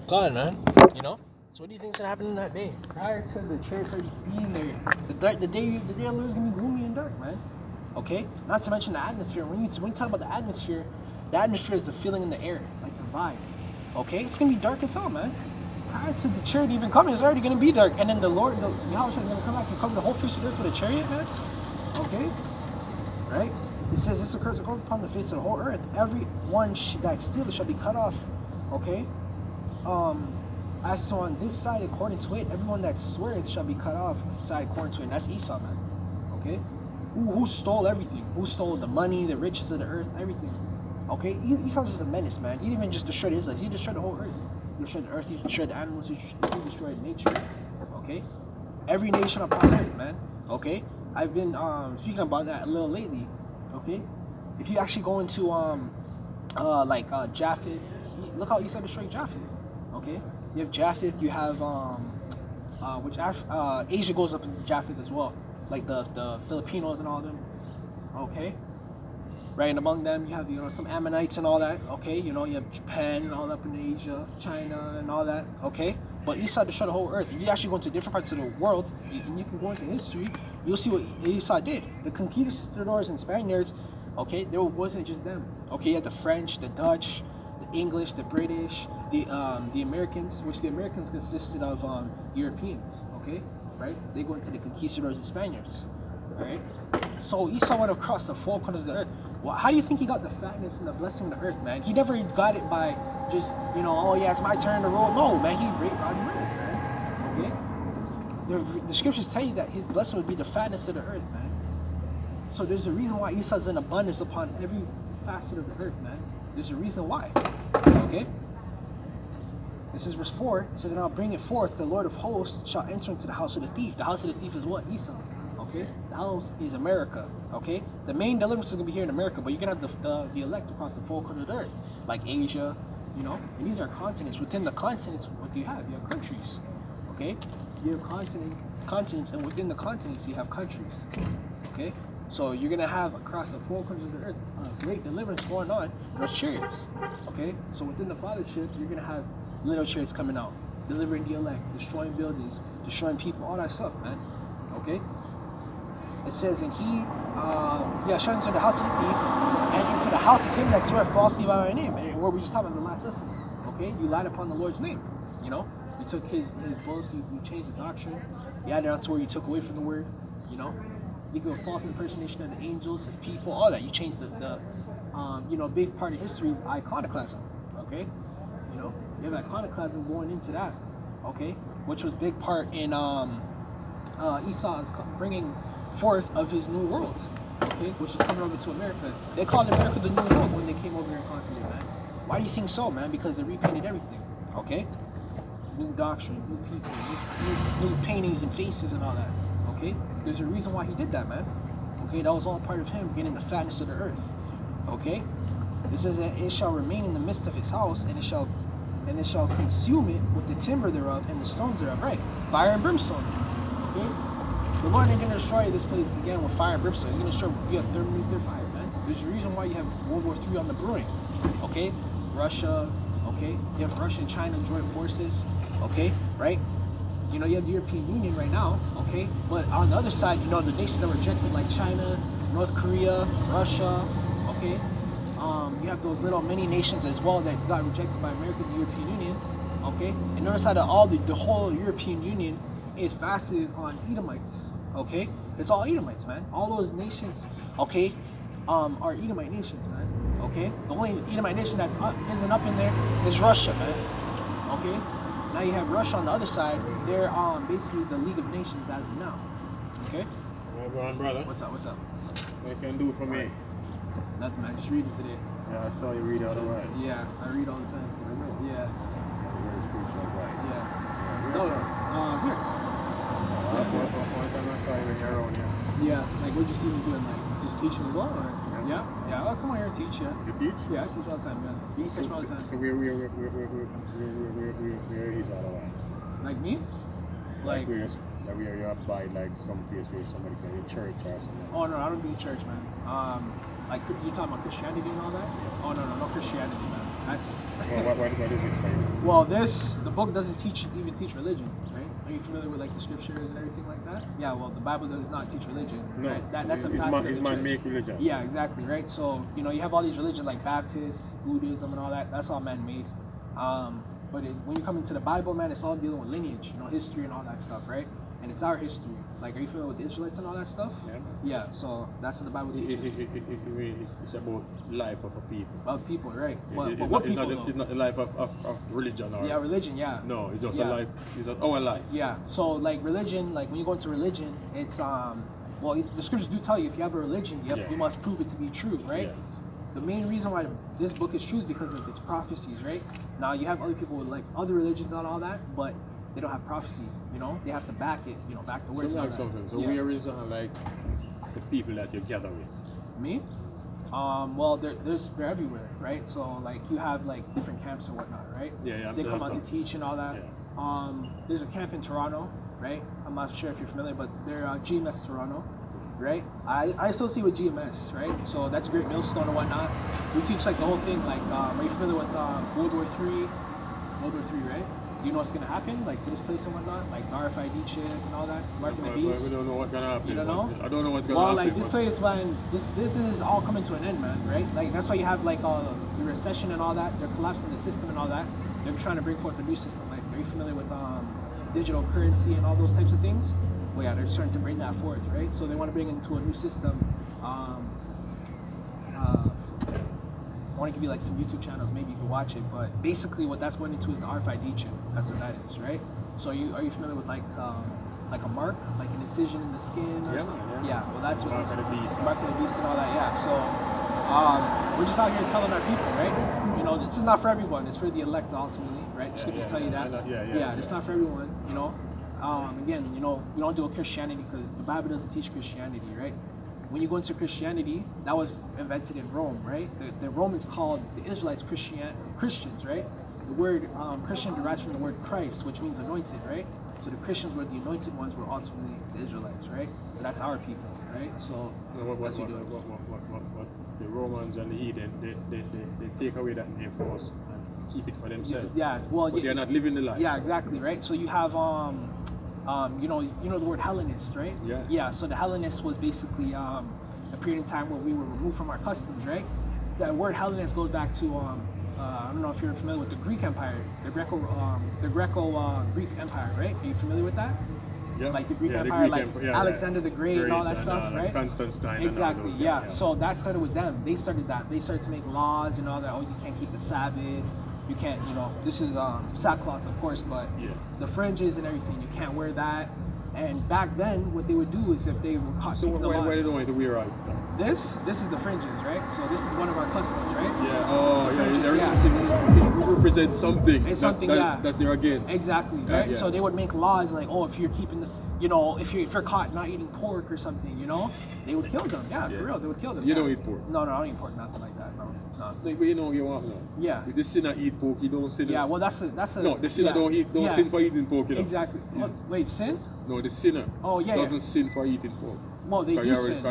God, man. You know? So what do you think's gonna happen in that day? Prior to the church already being there, the day of the Lord is gonna be gloomy and dark, man. Okay? Not to mention the atmosphere. When you talk about the atmosphere is the feeling in the air, like the vibe. Okay? It's gonna be dark as hell, man. Prior to the chariot even coming, it's already gonna be dark. And then the Lord, the Yahawashi is gonna come back and cover the whole face of the earth with a chariot, man. Okay? Right? It says this occurs upon the face of the whole earth. Everyone that steals shall be cut off. Okay? As to on this side, according to it, everyone that swears shall be cut off side according to it. And that's Esau, man. Okay? Who stole everything? Who stole the money, the riches of the earth, everything? Okay? Esau's just a menace, man. He didn't even just destroy the Israelites. He destroyed the whole earth. He destroyed the earth. He destroyed the animals. He destroyed nature. Okay? Every nation upon earth, man. Okay? I've been speaking about that a little lately. Okay? If you actually go into Japheth, look how Esau destroyed Japheth. Okay? You have Japheth, you have Asia goes up into Japheth as well, like the Filipinos and all of them. Okay, right, and among them you have some Ammonites and all that. Okay, you have Japan and all that up in Asia, China and all that. Okay, but Esau destroyed the whole earth. If you actually go into different parts of the world, and you can go into history, you'll see what Esau did. The conquistadors and Spaniards. Okay, there wasn't just them. Okay, you had the French, the Dutch, the English, the British, the Americans, which the Americans consisted of Europeans. Okay, right? They go into the conquistadors and Spaniards. All right. So Esau went across the four corners of the earth. Well, how do you think he got the fatness and the blessing of the earth, man? He never got it by just oh yeah, it's my turn to rule. No, man, he raped God and murdered, man. Okay. The scriptures tell you that his blessing would be the fatness of the earth, man. So there's a reason why Esau's in abundance upon every facet of the earth, man. There's a reason why. Okay? This is verse 4. It says, and I'll bring it forth, the Lord of hosts shall enter into the house of the thief. The house of the thief is what? Esau. Okay? The house is America. Okay? The main deliverance is going to be here in America, but you're going to have the elect across the four corners of the earth, like Asia, and these are continents. Within the continents, what do you have? You have countries. Okay? You have continents, and within the continents, you have countries. Okay? So you're going to have across the four corners of the earth great deliverance going on. There's chariots. Okay? So within the fathership, you're going to have little chariots coming out, delivering the elect, destroying buildings, destroying people, all that stuff, man. Okay? It says, and he shut into the house of the thief and into the house of him that swear falsely by my name. And where we just talking about in the last lesson. Okay? You lied upon the Lord's name. You took his book, you changed the doctrine, you added on to where you took away from the word, You give a false impersonation of the angels, his people, all that. You change the big part of history is iconoclasm. Okay, you have iconoclasm going into that. Okay, which was big part in Esau's bringing forth of his new world. Okay, which was coming over to America. They called America the new world when they came over here and conquered it, man. Why do you think so, man? Because they repainted everything. Okay, new doctrine, new people, new paintings and faces and all that. Okay, there's a reason why he did that, man. Okay, that was all part of him getting the fatness of the earth. Okay, it says that it shall remain in the midst of his house, and it shall consume it with the timber thereof and the stones thereof. Right, fire and brimstone. Okay, the Lord ain't gonna destroy this place again with fire and brimstone. He's gonna destroy via thermonuclear fire, man. There's a reason why you have World War III on the brewing. Okay, Russia. Okay, you have Russia and China joint forces. Okay, right. You have the European Union right now, okay? But on the other side, the nations that were rejected, like China, North Korea, Russia, okay? You have those little mini nations as well that got rejected by America, the European Union, okay? And notice how the whole European Union is faceted on Edomites, okay? It's all Edomites, man. All those nations, okay, are Edomite nations, man, okay? The only Edomite nation that's isn't up in there is Russia, man, okay? Now you have Russia on the other side. They're basically the League of Nations as of now. Okay? Well, go on, brother. What's up? What you can do for me? Nothing, man. Just reading today. Yeah, I saw you read all the way. Yeah, I read all the time. Yeah. Very spiritual guy. Yeah. No, here. One time I saw you when you're around here. Yeah, like what'd you see me doing? Like just teaching as well? Or? Yeah? Yeah, I'll come on here and teach, yeah. You teach? Yeah, I teach all the time, yeah. You teach all the time. So where is all the way? Like me? Like where you abide, like some place where somebody can a church or something. Oh no, I don't do church, man. Like you talking about Christianity and all that? Yeah. Oh no, no Christianity, man. That's What is it for you? well, the book doesn't even teach religion, right? Are you familiar with like the scriptures and everything like that? Yeah, well, the Bible does not teach religion. No, right? That's a it's facet of the church. man-made religion. Yeah, exactly, right? So, you have all these religions like Baptist, Buddhism, and all that. That's all man-made. But when you come into the Bible, man, it's all dealing with lineage, history and all that stuff, right? And it's our history. Like, are you familiar with the Israelites and all that stuff? Yeah. Yeah, so that's what the Bible teaches. It's about life of a people. About people, right? But It's what people, it's not the life of religion or... Yeah, religion, yeah. No, it's just Yeah. a life. It's our life. Yeah, so like religion, like when you go into religion, it's well, the scriptures do tell you if you have a religion, you must prove it to be true, right? Yeah. The main reason why this book is true is because of its prophecies, right? Now you have other people with like other religions and all that, but they don't have prophecy, they have to back it, back the words. So and all like that. something. So Yeah. where is like the people that you gather with? Me? Well, they're everywhere, right? So like you have like different camps and whatnot, right? Yeah. They come out to teach and all that. Yeah. There's a camp in Toronto, right? I'm not sure if you're familiar, but they're GMS Toronto, right? I associate with GMS, right? So that's Great Millstone and whatnot. We teach like the whole thing. Like, are you familiar with World War III? World War III, right? You know what's gonna happen, like to this place and whatnot, like the RFID chip and all that, marking the beast. We don't know what's gonna happen. You don't know? I don't know what's gonna happen. Well, like this place, man, this is all coming to an end, man, right? Like that's why you have like the recession and all that. They're collapsing the system and all that. They're trying to bring forth a new system. Like, are you familiar with digital currency and all those types of things? Well, yeah, they're starting to bring that forth, right? So they want to bring it into a new system. I want to give you like some YouTube channels, maybe you can watch it. But basically, what that's going into is the RFID chip. That's what that is, right? So are you familiar with like a mark, like an incision in the skin or something? Yeah. Well, that's what Mark of the beast. Mark of the beast and all that. Yeah. So we're just out here telling our people, right? This is not for everyone. It's for the elect ultimately, right? The scriptures tell you that. Yeah. It's not for everyone. Again, we don't do a Christianity because the Bible doesn't teach Christianity, right? When you go into Christianity, that was invented in Rome, right? The Romans called the Israelites Christians, right? The word Christian derives from the word Christ, which means anointed, right? So the Christians were the anointed ones, were ultimately the Israelites, right? So that's our people, right? So what the Romans and the heathen, they take away that name for us and keep it for themselves. Yeah, well, but they're not living the life. Yeah, exactly, right? So you have you know the word Hellenist, right? Yeah. Yeah. So the Hellenist was basically a period in time where we were removed from our customs, right? That word Hellenist goes back to I don't know if you're familiar with the Greek Empire, the Greco Greek Empire, right? Are you familiar with that? Yeah. Like the Greek the Empire, Greek like Empire, Alexander the Great and all that stuff, like right? Constantine. Exactly. And all those Yeah. guys, So that started with them. They started that. They started to make laws and all that. Oh, you can't keep the Sabbath. You can't, this is sackcloth, of course, but the fringes and everything, you can't wear that. And back then, what they would do is if they were caught So keeping the why laws, they don't want to wear out? this is the fringes, right? So this is one of our customs, right? Yeah. Oh, The fringes, It represents something. It's something that they're against. Exactly, right? Yeah. So they would make laws like, oh, if you're keeping the, if you're caught not eating pork or something, they would kill them. Yeah, for real, they would kill them. You don't eat pork? No, I don't eat pork, nothing like that. No. Like, but you want no. Yeah. If the sinner eat pork, you don't sin. Yeah, well, that's a. No, the sinner don't sin for eating pork. Exactly. Wait, sin? No, the sinner. Doesn't sin for eating pork. Well, they do sin.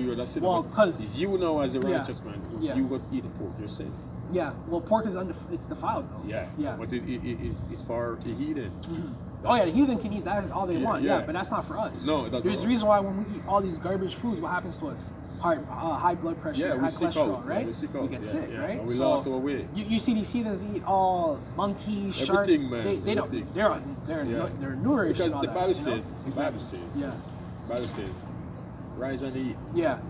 You're the sinner. Well, because you now as a righteous man, if you got eat the pork, you're sin. Yeah. Well, pork is it's defiled though. Yeah. Yeah. But it's for the heathen. Mm-hmm. Oh yeah, the heathen can eat that all they want. Yeah, but that's not for us. No, that's There's a reason why when we eat all these garbage foods, what happens to us? High blood pressure, high cholesterol, right? We get sick, right? We lost our way. You see these heathens eat all monkeys, sharks. Everything, man. They don't. They're nourished. Because and all the that, Bible says. The Bible says. Yeah. The Bible says, rise and eat. Yeah.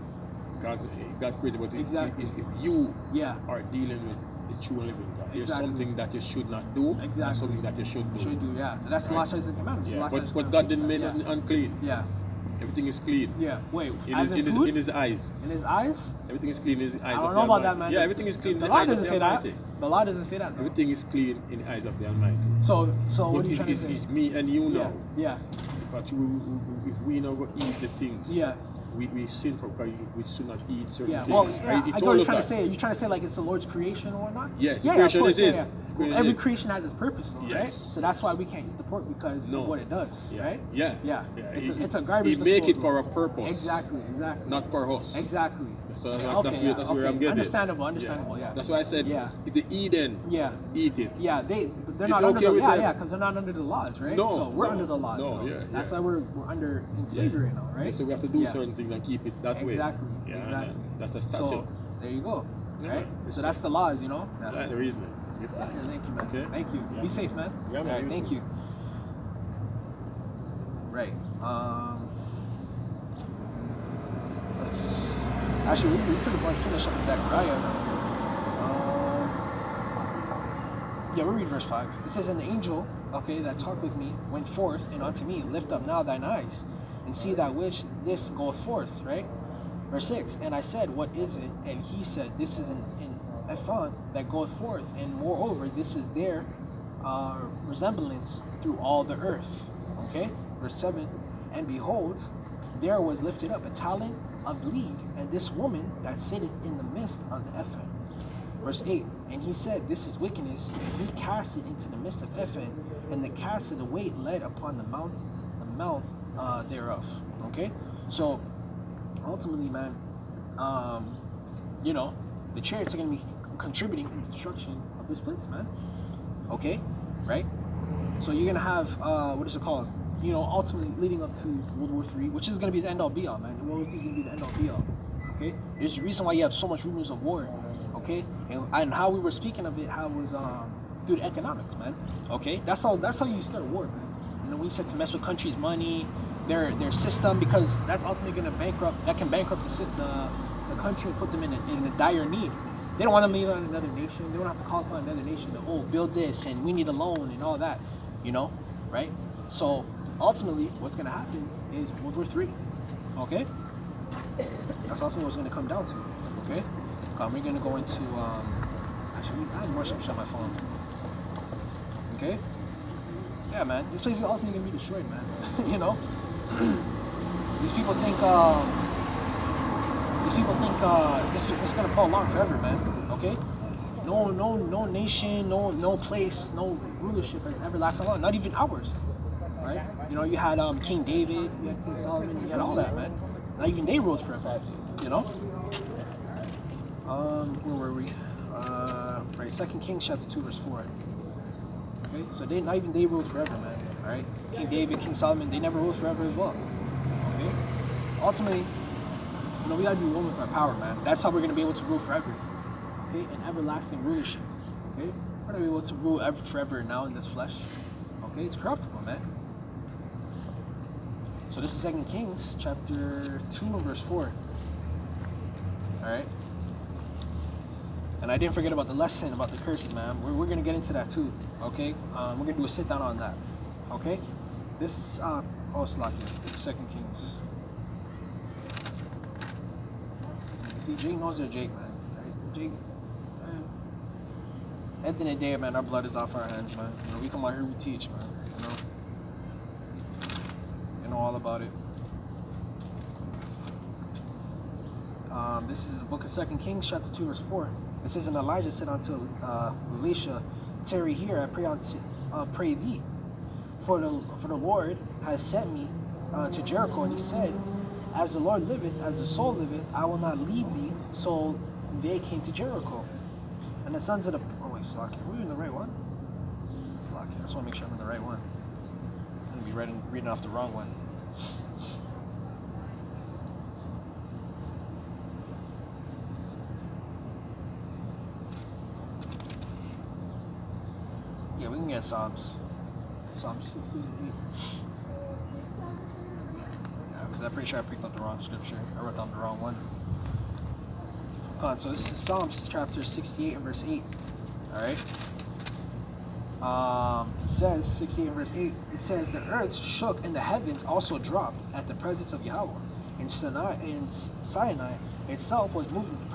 Because God created, but if you are dealing with the true and living God, there's something that you should not do. Exactly. And something that you should do. Should do. Yeah. That's the last commandments. Yeah. But God didn't make nothing unclean. Yeah. Everything is clean. Yeah. Wait. In his eyes. In his eyes? Everything is clean in his eyes. I don't know about that, man. Yeah, everything is clean in the the law eyes of doesn't the say that. Almighty. The law doesn't say that. Everything is clean in the eyes of the Almighty. So what are you trying to say? It's me and you now. Yeah. But if we now go eat the things, we sin for because we should not eat certain things. Well, I know what you're trying to say. Are you trying to say like it's the Lord's creation or whatnot? Yes, yeah, creation of course, is. every creation has its purpose, though, right? So that's why we can't eat the pork because of what it does, right? Yeah. It's a garbage disposal. He make it for a purpose. Exactly. Not for us. Exactly. So that's where I'm getting. Understandable. Yeah. That's why I said if the Eden eat it. Yeah, they're it's not okay under the with them. because they're not under the laws, right? No, so we're under the laws. No, so that's why we're under in slavery right now, right? Yeah, so we have to do certain things and keep it that way. Exactly. That's a statute. So there you go. Right? So that's the laws, you know? That's the reasoning. Thank you, man. Okay. Thank you. Yeah. Be safe, man. Yeah, man. All right, thank you. Right. Let's actually we pretty much finish up in Zechariah. We'll read verse 5. It says, "And the angel, that talked with me went forth and unto me, lift up now thine eyes, and see that which this goeth forth," right? Verse 6, "And I said, What is it? And he said, This is an ephod that goeth forth, and moreover, this is their resemblance through all the earth." Okay? Verse 7, "And behold, there was lifted up a talent of lead, and this woman that sitteth in the midst of the ephod." Verse 8, "And he said, This is wickedness, and he cast it into the midst of ephod, and the cast of the weight led upon the mouth thereof." Okay? So ultimately, man, the chariots are going to be contributing in the destruction of this place, man. Okay? Right? So you're going to have, what is it called? Ultimately leading up to World War III, which is going to be the end-all be-all, man. World War III is going to be the end-all be-all. Okay? There's a reason why you have so much rumors of war. Okay? And how we were speaking of it, how it was through the economics, man. Okay? That's how you start a war, man. When you start to mess with countries' money, their system, because that's ultimately going to bankrupt the country and put them in a dire need. They don't want to lean on another nation. They don't have to call upon another nation to build this and we need a loan and all that, right? So ultimately, what's going to happen is World War III. Okay, that's ultimately what's going to come down to. Okay, we're going to go into actually I have more stuff on my phone. Okay, yeah, man, this place is ultimately going to be destroyed, man. These people think this is gonna go along forever, man. Okay? No nation, no place, no rulership has ever lasted long. Not even ours, right? You had King David, you had King Solomon, you had all that, man. Not even they ruled forever. Where were we? Right, 2 Kings chapter 2 verse 4. Okay, so not even they ruled forever, man. All right, King David, King Solomon, they never ruled forever as well. Okay, ultimately, we gotta be one with our power, man. That's how we're gonna be able to rule forever. Okay, an everlasting rulership. Okay, we're gonna be able to rule forever now in this flesh. Okay, it's corruptible, man. So this is 2 Kings chapter 2 verse 4. All right. And I didn't forget about the lesson about the curses, man. We're going to get into that too, okay? We're going to do a sit-down on that, okay? This is, Slaki. It's 2 Kings. See, Jake knows they're Jake, man. Right? Jake, man. At the end of the day, man, our blood is off our hands, man. We come out here, we teach, man. You know all about it. This is the book of 2 Kings, chapter 2, verse 4. It says, "And Elijah said unto Elisha, Tarry here, I pray thee, for the Lord has sent me to Jericho. And he said, As the Lord liveth, as the soul liveth, I will not leave thee. So they came to Jericho. And the sons of the..." Oh wait, Slaki, are we in the right one? Slaki, I just want to make sure I'm in the right one. I'm going to be reading off the wrong one. Yeah, we can get Psalms 58. Yeah, because I'm pretty sure I picked up the wrong scripture. I wrote down the wrong one. So this is Psalms chapter 68 and verse 8. Alright? It says, 68 and verse 8, it says, "The earth shook and the heavens also dropped at the presence of Yahawah. And Sinai itself was moved in the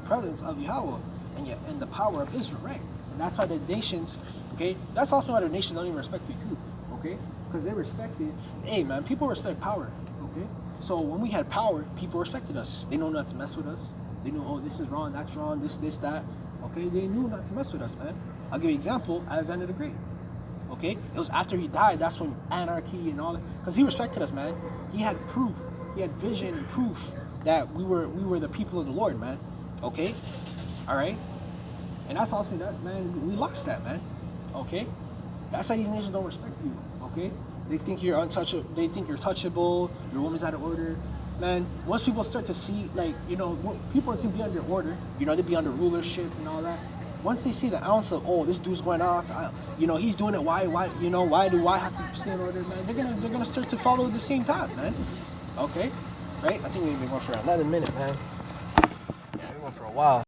presence of Yahawah and the power of Israel." Right? And that's why the nations... Okay, that's also why the nations don't even respect you too. Okay, because they respected. Hey, man, people respect power. Okay, so when we had power, people respected us. They know not to mess with us. They knew, oh, this is wrong, that's wrong, this, that. Okay, they knew not to mess with us, man. I'll give you an example. Alexander the Great. Okay, it was after he died. That's when anarchy and all that, because he respected us, man. He had proof. He had vision and proof that we were the people of the Lord, man. Okay, all right, and that's ultimately that, man. We lost that, man. Okay, that's why these nations don't respect you. Okay, they think you're untouchable. They think you're touchable. Your woman's out of order. Man, once people start to see, like, you know, people can be under order, you know, they be under rulership and all that. Once they see the ounce of, oh, this dude's going off, you know, he's doing it, why do I have to stay in order, man? They're gonna start to follow the same path, man. Okay, right? I think we've been going for another minute, man. Yeah, we've been going for a while.